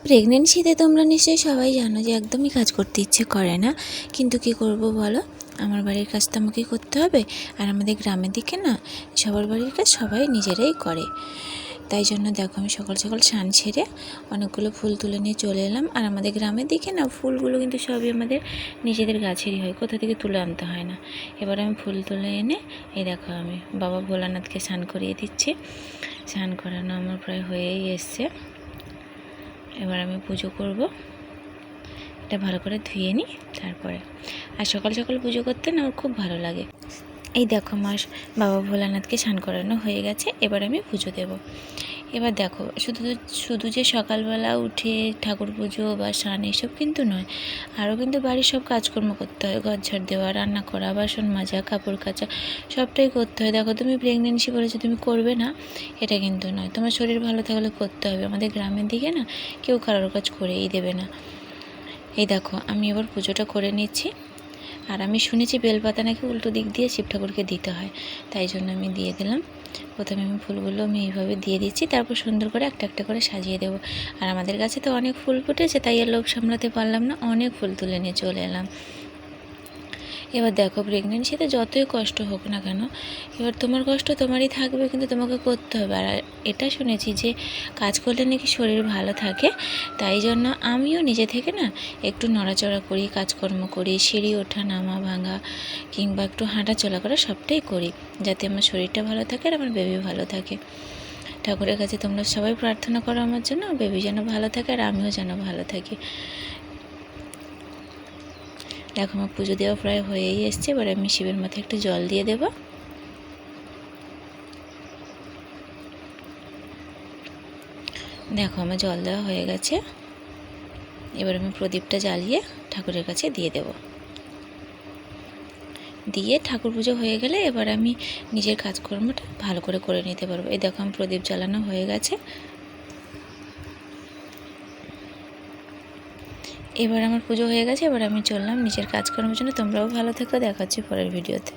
প্রেগনেন্সিতে তোমরা নিশ্চয়ই সবাই জানো যে একদমই কাজ করতে ইচ্ছে করে না, কিন্তু কি করব বলো, আমার বাড়ির কাজ তো আমাকেই করতে হবে। আর আমাদের গ্রামের দিকে না সবার বাড়ির কাজ সবাই নিজেরাই করে। তাই জন্য দেখো আমি সকাল সকাল স্নান সেরে অনেকগুলো ফুল তুলে নিয়ে চলে এলাম। আর আমাদের গ্রামের দিকে না ফুলগুলো কিন্তু সবই আমাদের নিজেদের গাছেরই হয়, কোথা থেকে তুলে আনতে হয় না। এবার আমি ফুল তুলে এনে এই দেখো আমি বাবা ভোলানাথকে স্নান করিয়ে দিচ্ছি। স্নান করানো আমার প্রায় হয়েই এসছে। এবার আমি পুজো করব। এটা ভালো করে ধুয়ে নিই তারপরে। আর সকাল সকাল পুজো করতে না আমার খুব ভালো লাগে। এই দেখো আমার বাবা ভোলানাথকে স্নান করানো হয়ে গেছে, এবার আমি পুজো দেব। এবার দেখো শুধু যে সকালবেলা উঠে ঠাকুর পুজো বা স্নান এসব কিন্তু নয়, আরও কিন্তু বাড়ির সব কাজকর্ম করতে হয়। ঘর ঝাড় দেওয়া, রান্না করা, বাসন মাজা, কাপড় কাচা সবটাই করতে হয়। দেখো তুমি প্রেগনেন্সি বলেছো তুমি করবে না, এটা কিন্তু নয়। তোমার শরীর ভালো থাকলে করতে হবে। আমাদের গ্রামের দিকে না কেউ কারোর কাজ করেই দেবে না। এই দেখো আমি এবার পুজোটা করে নিচ্ছি। আর আমি শুনেছি বেলপাতা নাকি উল্টো দিক দিয়ে শিব ঠাকুরকে দিতে হয়, তাই জন্য আমি দিয়ে দিলাম। প্রথমে আমি ফুলগুলো আমি এইভাবে দিয়ে দিচ্ছি, তারপর সুন্দর করে একটা একটা করে সাজিয়ে দেবো। আর আমাদের কাছে তো অনেক ফুল ফুটেছে, তাই আর লোভ সামলাতে পারলাম না, অনেক ফুল তুলে নিয়ে চলে এলাম। এবার দেখো প্রেগনেন্সিতে যতই কষ্ট হোক না কেন, এবার তোমার কষ্ট তোমারই থাকবে, কিন্তু তোমাকে করতে হবে। আর এটা শুনেছি যে কাজ করলে নাকি শরীর ভালো থাকে, তাই জন্য আমিও নিজে থেকে না একটু নড়াচড়া করি, কাজকর্ম করি, সিঁড়ি ওঠা নামা ভাঙা কিংবা একটু হাঁটা চলা করা সবটাই করি, যাতে আমার শরীরটা ভালো থাকে আর আমার বেবি ভালো থাকে। ঠাকুরের কাছে তোমরা সবাই প্রার্থনা করো আমার জন্য, বেবি যেন ভালো থাকে আর আমিও যেন ভালো থাকি। দেখো আমার পুজো দেওয়া প্রায় হয়েই এসছে। এবার আমি শিবের মাথায় একটু জল দিয়ে দেব। দেখো আমার জল দেওয়া হয়ে গেছে। এবার আমি প্রদীপটা জ্বালিয়ে ঠাকুরের কাছে দিয়ে দেব। দিয়ে ঠাকুর পুজো হয়ে গেলে এবার আমি নিজের কাজকর্মটা ভালো করে করে নিতে পারবো। এই দেখো আমার প্রদীপ জ্বালানো হয়ে গেছে। এবার আমার পুজো হয়ে গেছে, এবার আমি চললাম নিজের কাজকর্মের জন্য। তোমরাও ভালো থেকো, দেখা হচ্ছে পরের ভিডিওতে।